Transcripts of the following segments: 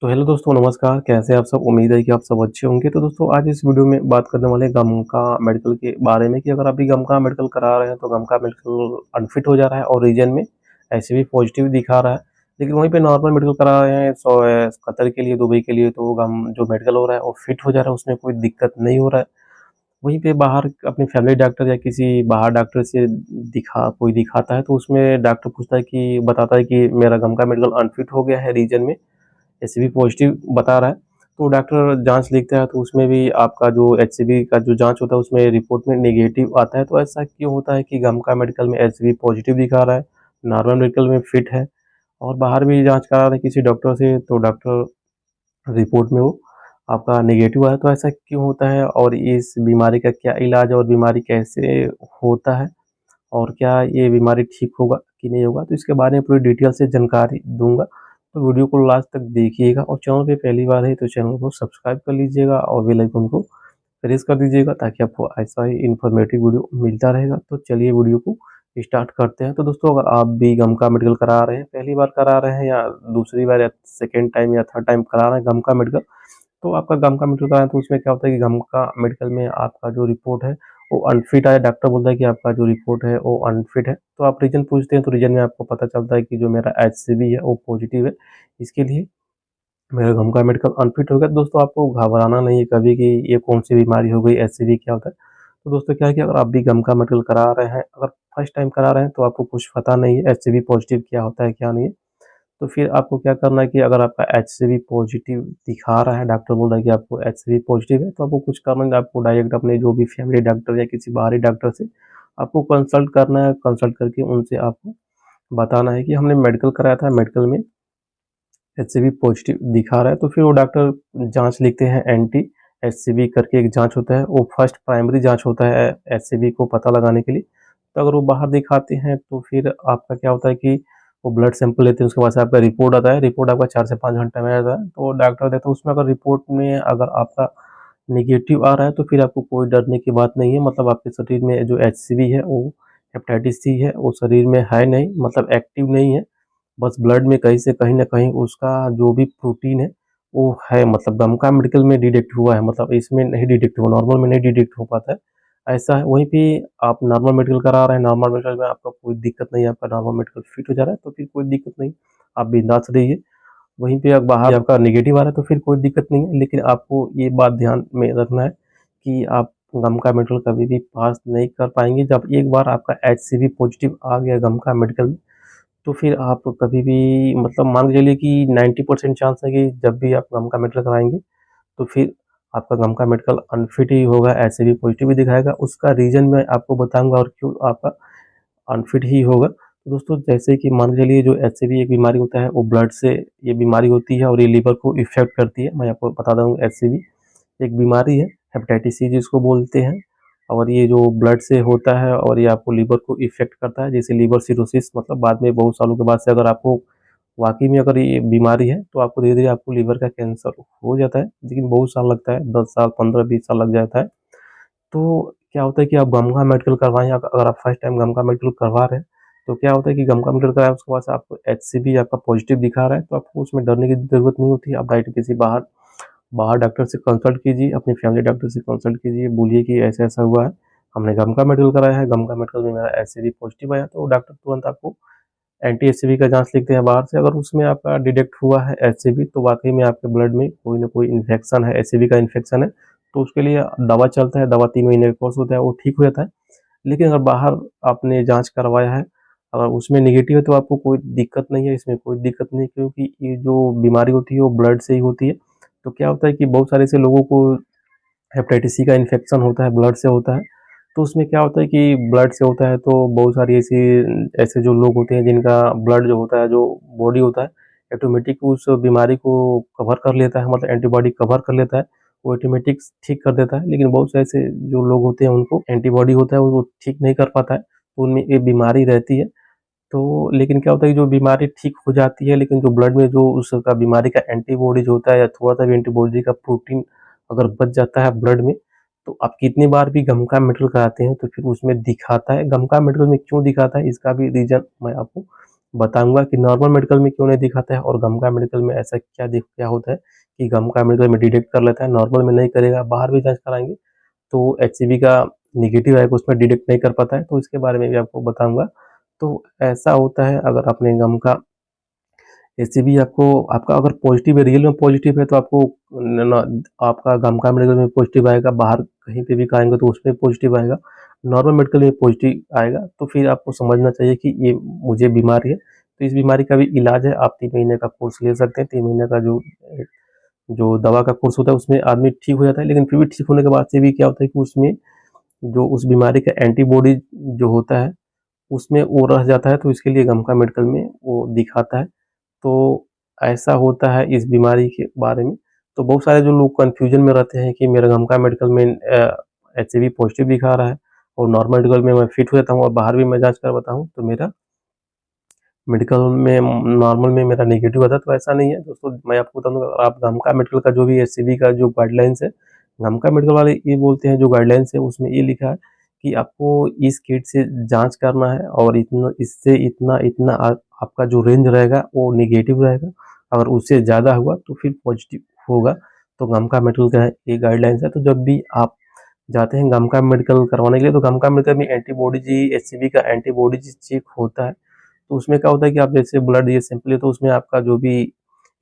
तो हेलो दोस्तों, नमस्कार। कैसे हैं आप सब? उम्मीद है कि आप सब अच्छे होंगे। तो दोस्तों, आज इस वीडियो में बात करने वाले हैं गम का मेडिकल के बारे में कि अगर आप भी गम का मेडिकल करा रहे हैं तो गम का मेडिकल अनफिट हो जा रहा है और रीजन में ऐसे भी पॉजिटिव दिखा रहा है, लेकिन वहीं पे नॉर्मल मेडिकल करा रहे हैं कतर के लिए, दुबई के लिए, तो गम जो मेडिकल हो रहा है वो फिट हो जा रहा है, उसमें कोई दिक्कत नहीं हो रहा है। वहीं पे बाहर अपने फैमिली डॉक्टर या किसी बाहर डॉक्टर से कोई दिखाता है तो उसमें डॉक्टर पूछता है कि बताता है कि मेरा गम का मेडिकल अनफिट हो गया है रीजन में, एचसीवी पॉजिटिव बता रहा है। तो डॉक्टर जाँच लिखता है तो उसमें भी आपका जो एचसीवी का जो जाँच होता है उसमें रिपोर्ट में नेगेटिव आता है। तो ऐसा क्यों होता है कि गम का मेडिकल में एचसीवी पॉजिटिव दिखा रहा है, नॉर्मल मेडिकल में फिट है, और बाहर भी जाँच करा रहे हैं किसी डॉक्टर से तो डॉक्टर रिपोर्ट में वो आपका नेगेटिव आया। तो ऐसा क्यों होता है और इस बीमारी का क्या इलाज है और बीमारी कैसे होता है और क्या ये बीमारी ठीक होगा कि नहीं होगा, तो इसके बारे में पूरी डिटेल से जानकारी दूँगा। तो वीडियो को लास्ट तक देखिएगा और चैनल पे पहली बार है तो चैनल को सब्सक्राइब कर लीजिएगा और बेल आइकन को प्रेस कर दीजिएगा ताकि आपको ऐसा ही इन्फॉर्मेटिव वीडियो मिलता रहेगा। तो चलिए वीडियो को स्टार्ट करते हैं। तो दोस्तों, अगर आप भी गम का मेडिकल करा रहे हैं, पहली बार करा रहे हैं या दूसरी बार या सेकंड टाइम या थर्ड टाइम करा रहे हैं गम का मेडिकल, तो आपका गम का मेडिकल कराएँ तो उसमें क्या होता है कि गम का मेडिकल में आपका जो रिपोर्ट है वो अनफिट आया। डॉक्टर बोलता है कि आपका जो रिपोर्ट है वो अनफिट है। तो आप रीज़न पूछते हैं तो रीज़न में आपको पता चलता है कि जो मेरा एचसीवी है वो पॉजिटिव है। इसके लिए मेरा गम का मेडिकल अनफिट हो गया। तो दोस्तों, आपको घबराना नहीं है कभी कि ये कौन-सी बीमारी हो गई, एचसीवी क्या होता है। तो दोस्तों, क्या है कि अगर आप भी गम का मेडिकल करा रहे हैं, अगर फर्स्ट टाइम करा रहे हैं तो आपको कुछ पता नहीं है एचसीवी पॉजिटिव क्या होता है, क्या नहीं है। तो फिर आपको क्या करना है कि अगर आपका एचसीवी पॉजिटिव दिखा रहा है, डॉक्टर बोल रहा है कि आपको एचसीवी पॉजिटिव है, तो आपको कुछ करना नहीं, आपको डायरेक्ट अपने जो भी फैमिली डॉक्टर या किसी बाहरी डॉक्टर से आपको कंसल्ट करना है। कंसल्ट करके उनसे आपको बताना है कि हमने मेडिकल कराया था, मेडिकल में एचसीवी पॉजिटिव दिखा रहा है। तो फिर वो डॉक्टर जाँच लिखते हैं, एंटी एचसीवी करके एक जाँच होता है, वो फर्स्ट प्राइमरी जाँच होता है एचसीवी को पता लगाने के लिए। तो अगर वो बाहर दिखाते हैं तो फिर आपका क्या होता है कि वो ब्लड सैंपल लेते हैं, उसके बाद से आपका रिपोर्ट आता है। रिपोर्ट आपका 4 से 5 घंटे में आ जाता है, तो डॉक्टर देता है। उसमें अगर रिपोर्ट में अगर आपका नेगेटिव आ रहा है तो फिर आपको कोई डरने की बात नहीं है। मतलब आपके शरीर में जो एचसीवी है वो हेपेटाइटिस सी है, वो शरीर में है नहीं, मतलब एक्टिव नहीं है। बस ब्लड में कहीं से कहीं न कहीं उसका जो भी प्रोटीन है वो है, मतलब गम का मेडिकल में डिटेक्ट हुआ है, मतलब इसमें नहीं डिटेक्ट हुआ, नॉर्मल में नहीं डिटेक्ट हो पाता है, ऐसा है। वहीं पे आप नॉर्मल मेडिकल करा रहे हैं, नॉर्मल मेडिकल में आपका कोई दिक्कत नहीं है, आपका नॉर्मल मेडिकल फिट हो जा रहा है तो फिर कोई दिक्कत नहीं, आप बिंदास रहिए। वहीं पे बाहर आपका नेगेटिव आ रहा है तो फिर कोई दिक्कत नहीं है, लेकिन आपको ये बात ध्यान में रखना है कि आप गम का मेडिकल कभी भी पास नहीं कर पाएँगे। जब एक बार आपका एचसीवी पॉजिटिव आ गया गम का मेडिकल में, तो फिर आप कभी भी, मतलब मान के चलिए कि 90% चांस है कि जब भी आप गम का मेडिकल कराएँगे, तो फिर आपका गम का मेडिकल अनफिट ही होगा, एचआईवी पॉजिटिव ही दिखाएगा। उसका रीज़न मैं आपको बताऊँगा और क्यों आपका अनफिट ही होगा। तो दोस्तों, जैसे कि मान के चलिए जो एचआईवी एक बीमारी होता है, वो ब्लड से ये बीमारी होती है और ये लिवर को इफ़ेक्ट करती है। मैं आपको बता दूँ, एचआईवी एक बीमारी है, हेपेटाइटिस सी जिसको बोलते हैं, और ये जो ब्लड से होता है और ये आपको लिवर को इफ़ेक्ट करता है, जैसे लिवर सिरोसिस, मतलब बाद में बहुत सालों के बाद से अगर आपको वाक़ई में अगर ये बीमारी है, तो आपको धीरे-धीरे आपको लिवर का कैंसर हो जाता है, लेकिन बहुत साल लगता है, 10 साल, 15-20 साल लग जाता है। तो क्या होता है कि आप गम का मेडिकल करवाएँ, अगर आप फर्स्ट टाइम गम का मेडिकल करवा रहे हैं, तो क्या होता है कि गम का मेडिकल कराया उसके बाद से आपको एचसीवी आपका पॉजिटिव दिखा रहा है, तो आपको उसमें डरने की ज़रूरत नहीं होती है। आप डायरेक्ट किसी बाहर बाहर डॉक्टर से कंसल्ट कीजिए, अपनी फैमिली डॉक्टर से कंसल्ट कीजिए, बोलिए कि ऐसा-ऐसा हुआ है, हमने गम का मेडिकल कराया है, गम का मेडिकल में मेरा एचसीवी पॉजिटिव आया, तो डॉक्टर तुरंत आपको एंटी एचसीवी का जाँच लिखते हैं बाहर से। अगर उसमें आपका डिटेक्ट हुआ है एचसीवी, तो वाक़ई में आपके ब्लड में कोई न कोई इन्फेक्शन है, एचसीवी का इन्फेक्शन है, तो उसके लिए दवा चलता है, दवा 3 महीने का कोर्स होता है, वो ठीक हो जाता है। लेकिन अगर बाहर आपने जाँच करवाया है, अगर उसमें नेगेटिव है तो आपको कोई दिक्कत नहीं है, इसमें कोई दिक्कत नहीं है, क्योंकि ये जो बीमारी होती है वो ब्लड से ही होती है। तो क्या होता है कि बहुत सारे ऐसे लोगों को हेपेटाइटिस सी का इन्फेक्शन होता है, ब्लड से होता है। तो उसमें क्या होता है कि ब्लड से होता है तो बहुत सारी ऐसे जो लोग होते हैं जिनका ब्लड जो होता है, जो बॉडी होता है, ऑटोमेटिक उस बीमारी को कवर कर लेता है, मतलब एंटीबॉडी कवर कर लेता है, वो ऑटोमेटिक ठीक कर देता है। लेकिन बहुत से ऐसे जो लोग होते हैं उनको एंटीबॉडी होता है, वो ठीक नहीं कर पाता है, तो उनमें ये बीमारी रहती है। तो लेकिन क्या होता है कि जो बीमारी ठीक हो जाती है, लेकिन जो ब्लड में जो उसका बीमारी का एंटीबॉडी जो होता है या थोड़ा-सा भी एंटीबॉडी का प्रोटीन अगर बच जाता है ब्लड में, तो आप कितनी बार भी गम का मेडिकल कराते हैं तो फिर उसमें दिखाता है। गम का मेडिकल में क्यों दिखाता है, इसका भी रीज़न मैं आपको बताऊंगा कि नॉर्मल मेडिकल में क्यों नहीं दिखाता है और गमका मेडिकल में ऐसा क्या होता है कि गमका मेडिकल में डिटेक्ट कर लेता है, नॉर्मल में नहीं करेगा। बाहर भी जांच कराएंगे तो एचसीवी का निगेटिव आएगा, उसमें डिटेक्ट नहीं कर पाता है, तो इसके बारे में भी आपको बताऊंगा। तो ऐसा होता है, अगर आपने गमका एचसीवी आपको आपका अगर पॉजिटिव है, रियल में पॉजिटिव है, तो आपको आपका गमका मेडिकल में पॉजिटिव आएगा, बाहर कहीं पे भी कराएंगे तो उसमें पॉजिटिव आएगा, नॉर्मल मेडिकल में पॉजिटिव आएगा। तो फिर आपको समझना चाहिए कि ये मुझे बीमारी है, तो इस बीमारी का भी इलाज है। आप 3 महीने का कोर्स ले सकते हैं। 3 महीने का जो जो दवा का कोर्स होता है उसमें आदमी ठीक हो जाता है, लेकिन फिर भी ठीक होने के बाद से भी क्या होता है कि उसमें जो उस बीमारी का एंटीबॉडी जो होता है उसमें वो रह जाता है, तो इसके लिए गमका मेडिकल में वो दिखाता है। तो ऐसा होता है इस बीमारी के बारे में। तो बहुत सारे जो लोग कन्फ्यूजन में रहते हैं कि मेरा गमका मेडिकल में एचआईवी पॉजिटिव दिखा रहा है और नॉर्मल मेडिकल में मैं फिट हो जाता हूँ और बाहर भी मैं जांच करवाता हूँ तो मेरा मेडिकल में नॉर्मल में मेरा नेगेटिव आता है। तो ऐसा नहीं है दोस्तों, मैं आपको बता दूंगा, आप गमका मेडिकल का जो भी एचसीवी का जो गाइडलाइंस है, गमका मेडिकल वाले ये बोलते हैं जो गाइडलाइंस है उसमें ये लिखा है कि आपको इस किट से जांच करना है और इतना इससे इतना इतना आपका जो रेंज रहेगा वो नेगेटिव रहेगा, अगर उससे ज़्यादा हुआ तो फिर पॉजिटिव होगा। तो गमका मेडिकल का ये गाइडलाइंस है। तो जब भी आप जाते हैं गमका मेडिकल करवाने के लिए तो गमका मेडिकल में एंटीबॉडीज एचसीवी का एंटीबॉडीज चेक होता है। तो उसमें क्या होता है कि आप जैसे ब्लड ये सैंपल है तो उसमें आपका जो भी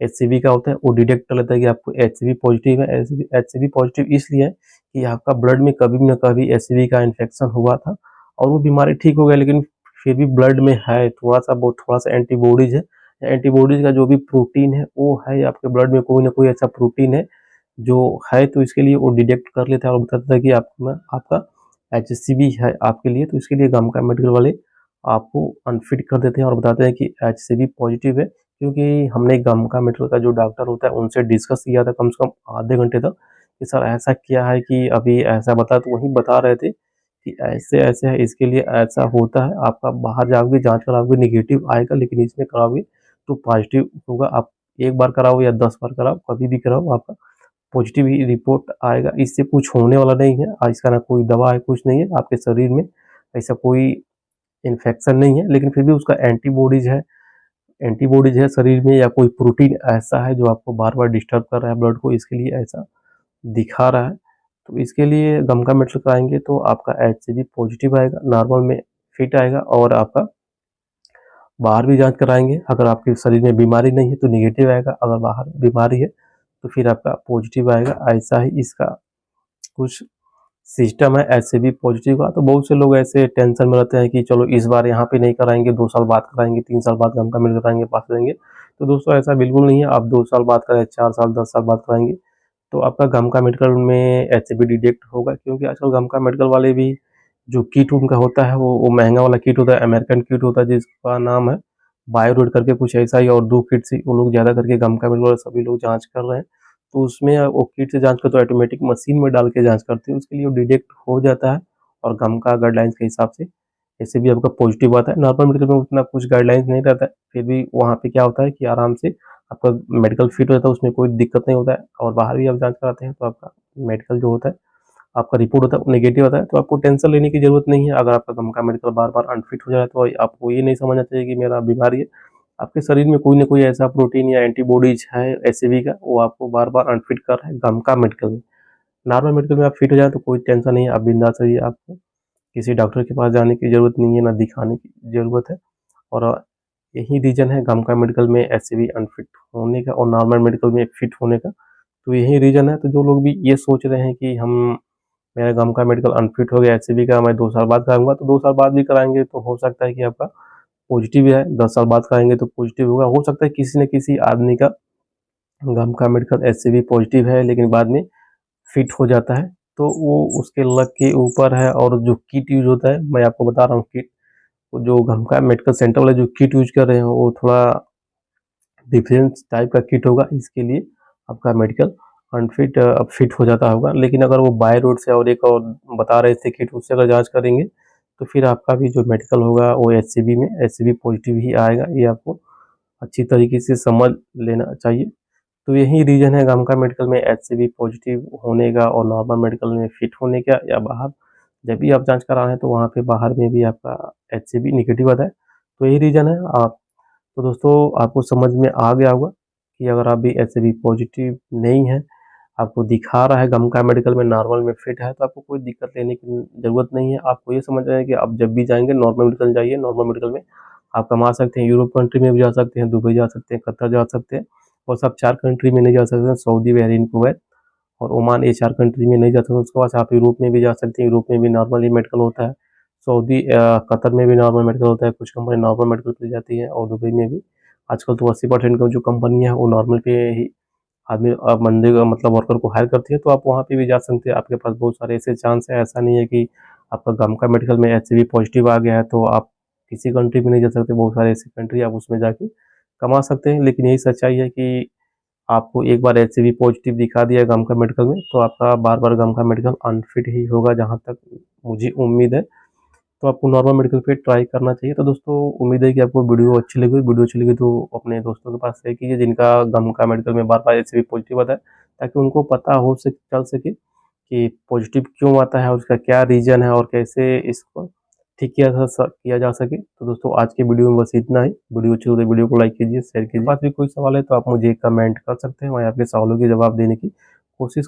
एचसीवी का होता है वो डिटेक्ट कर लेता है कि आपको एचसीवी पॉजिटिव है। एचसीवी पॉजिटिव इसलिए है कि आपका ब्लड में कभी न कभी एचसीवी का इन्फेक्शन हुआ था और वो बीमारी ठीक हो गया, लेकिन फिर भी ब्लड में है थोड़ा सा एंटीबॉडीज है। एंटीबॉडीज का जो भी प्रोटीन है वो है आपके ब्लड में, कोई ना कोई ऐसा प्रोटीन है जो है, तो इसके लिए वो डिटेक्ट कर लेता है और बताता है कि आपका एचसीवी है आपके लिए। तो इसके लिए गमका मेडिकल वाले आपको अनफिट कर देते हैं और बताते हैं कि एचसीवी पॉजिटिव है। क्योंकि हमने गमका मेडिकल का जो डॉक्टर होता है उनसे डिस्कस किया था कम से कम आधे घंटे तक कि सर ऐसा क्या है कि अभी ऐसा बता, तो वही बता रहे थे कि ऐसे ऐसे है, इसके लिए ऐसा होता है, आपका बाहर जाओगे जांच कराओगे निगेटिव आएगा, लेकिन इसमें कराओगे तो पॉजिटिव होगा। आप एक बार कराओ या 10 बार कराओ, कभी भी कराओ आपका पॉजिटिव ही रिपोर्ट आएगा। इससे कुछ होने वाला नहीं है, इसका ना कोई दवा है, कुछ नहीं है, आपके शरीर में ऐसा कोई इन्फेक्शन नहीं है, लेकिन फिर भी उसका एंटीबॉडीज है शरीर में या कोई प्रोटीन ऐसा है जो आपको बार बार डिस्टर्ब कर रहा है ब्लड को, इसके लिए ऐसा दिखा रहा है। तो इसके लिए गमका मेडिकल कराएंगे तो आपका एचसीवी पॉजिटिव आएगा, नॉर्मल में फिट आएगा, और आपका बाहर भी जांच कराएंगे, अगर आपके शरीर में बीमारी नहीं है तो निगेटिव आएगा, अगर बाहर बीमारी है तो फिर आपका पॉजिटिव आएगा। ऐसा ही इसका कुछ सिस्टम है एचसीवी पॉजिटिव का। तो बहुत से लोग ऐसे टेंशन में रहते हैं कि चलो इस बार यहाँ पे नहीं कराएंगे, 2 साल बाद कराएंगे, 3 साल बाद गमका मेडिकल कराएंगे, पास देंगे। तो दोस्तों ऐसा बिल्कुल नहीं है, आप 2 साल बाद कराएं, 4 साल 10 साल बाद कराएंगे तो आपका गमका मेडिकल में एचसीवी डिटेक्ट होगा। क्योंकि आजकल गमका मेडिकल वाले भी जो किट उनका होता है वो महंगा वाला किट होता है, अमेरिकन किट होता है जिसका नाम है बायोरोड करके कुछ ऐसा ही, और 2 किट से वो लोग ज़्यादा करके गमका मेडिकल सभी लोग जाँच कर रहे हैं। तो उसमें वो किट से जाँच कर तो ऑटोमेटिक मशीन में डाल के जाँच करते हैं, उसके लिए वो डिटेक्ट हो जाता है और गमका गाइडलाइंस के हिसाब से ऐसे भी आपका पॉजिटिव आता है। नॉर्मल मेडिकल में उतना कुछ गाइडलाइंस नहीं रहता है, फिर भी वहाँ पे क्या होता है कि आराम से आपका मेडिकल फिट होता है, उसमें कोई दिक्कत नहीं होता है, और बाहर भी आप जाँच कराते हैं तो आपका मेडिकल जो होता है, आपका रिपोर्ट होता है वो नेगेटिव आता है। तो आपको टेंशन लेने की ज़रूरत नहीं है। अगर आपका गमका मेडिकल बार-बार अनफिट हो जाए तो आपको ये नहीं समझना चाहिए कि मेरा बीमारी है। आपके शरीर में कोई न कोई ऐसा प्रोटीन या एंटीबॉडीज़ है एचसीवी का, वो आपको बार-बार अनफिट कर रहा है गमका मेडिकल में। नॉर्मल मेडिकल में आप फिट हो जाएँ तो कोई टेंशन नहीं है, आप बिंदास रहिए, आपको किसी डॉक्टर के पास जाने की ज़रूरत नहीं है, ना दिखाने की ज़रूरत है। और यही रीज़न है गमका मेडिकल में एचसीवी अनफिट होने का और नॉर्मल मेडिकल में फिट होने का। तो यही रीज़न है। तो जो लोग भी ये सोच रहे हैं कि मेरा गमका मेडिकल अनफिट हो गया एचसीवी का, मैं 2 साल बाद कराऊँगा, तो 2 साल बाद भी कराएँगे तो हो सकता है कि आपका पॉजिटिव है, 10 साल बाद कराएँगे तो पॉजिटिव होगा। हो सकता है किसी न किसी आदमी का गमका मेडिकल एचसीवी पॉजिटिव है लेकिन बाद में फिट हो जाता है, तो वो उसके लक के ऊपर है। और जो किट यूज़ होता है, मैं आपको बता रहा हूँ किट, वो जो गमका मेडिकल सेंटर वाले जो किट यूज़ कर रहे हैं वो थोड़ा डिफरेंट टाइप का किट होगा, इसके लिए आपका मेडिकल अनफिट फिट हो जाता होगा। लेकिन अगर वो बाय रोड से और एक और बता रहे थे किट, उससे अगर जाँच करेंगे तो फिर आपका भी जो मेडिकल होगा वो एचसीवी में एचसीवी पॉजिटिव ही आएगा। ये आपको अच्छी तरीके से समझ लेना चाहिए। तो यही रीज़न है गमका मेडिकल में एचसीवी पॉजिटिव होने का और नॉर्मल मेडिकल में फिट होने का, या बाहर जब भी आप जाँच करा रहे हैं तो वहाँ पे बाहर में भी आपका एचसीवी नेगेटिव आता है। तो यही रीज़न है। आप तो दोस्तों आपको समझ में आ गया होगा कि अगर आप भी एचआईवी पॉजिटिव नहीं है, आपको दिखा रहा है गमका मेडिकल में नॉर्मल में फिट है, तो आपको कोई दिक्कत लेने की ज़रूरत नहीं है। आपको ये समझना है कि आप जब भी जाएँगे नॉर्मल मेडिकल जाइए, नॉर्मल मेडिकल में आप कमा सकते हैं, यूरोप कंट्री में भी जा सकते हैं, दुबई जा सकते हैं, कतर जा सकते हैं। बस आप 4 कंट्री में नहीं जा सकते हैं, सऊदी, बहरीन, कुवैत और ओमान, ये 4 कंट्री में नहीं जा सकते। उसके बाद आप यूरोप में भी जा सकते हैं, यूरोप में भी नॉर्मल ही मेडिकल होता है। सऊदी कतर में भी नॉर्मल मेडिकल होता है, कुछ कंपनी नॉर्मल मेडिकल पे जाती है और दुबई में भी। आजकल तो 80% का जो कंपनी है वो नॉर्मल पे ही आदमी बंदे का मतलब वर्कर को हायर करती है, तो आप वहाँ पे भी जा सकते हैं। आपके पास बहुत सारे ऐसे चांस है, ऐसा नहीं है कि आपका गमका मेडिकल में एचआईवी पॉजिटिव आ गया है तो आप किसी कंट्री में नहीं जा सकते। बहुत सारे ऐसी कंट्री आप उसमें जाके कमा सकते हैं। लेकिन यही सच्चाई है कि आपको एक बार एचआईवी पॉजिटिव दिखा दिया है गमका मेडिकल में, तो आपका बार-बार गमका मेडिकल अनफिट ही होगा, जहाँ तक मुझे उम्मीद है। तो आपको नॉर्मल मेडिकल पे ट्राई करना चाहिए। तो दोस्तों उम्मीद है कि आपको वीडियो अच्छी लगी तो अपने दोस्तों के पास शेयर कीजिए जिनका गमका मेडिकल में बार-बार एचआईवी पॉजिटिव आता है, ताकि उनको पता हो सके चल सके कि पॉजिटिव क्यों आता है और उसका क्या रीज़न है और कैसे इसको ठीक किया जा सके। तो दोस्तों आज के वीडियो में बस इतना ही। वीडियो अच्छी लगी तो वीडियो को लाइक कीजिए, शेयर कीजिए। बात भी कोई सवाल है तो आप मुझे कमेंट कर सकते हैं, मैं आपके सवालों के जवाब देने की कोशिश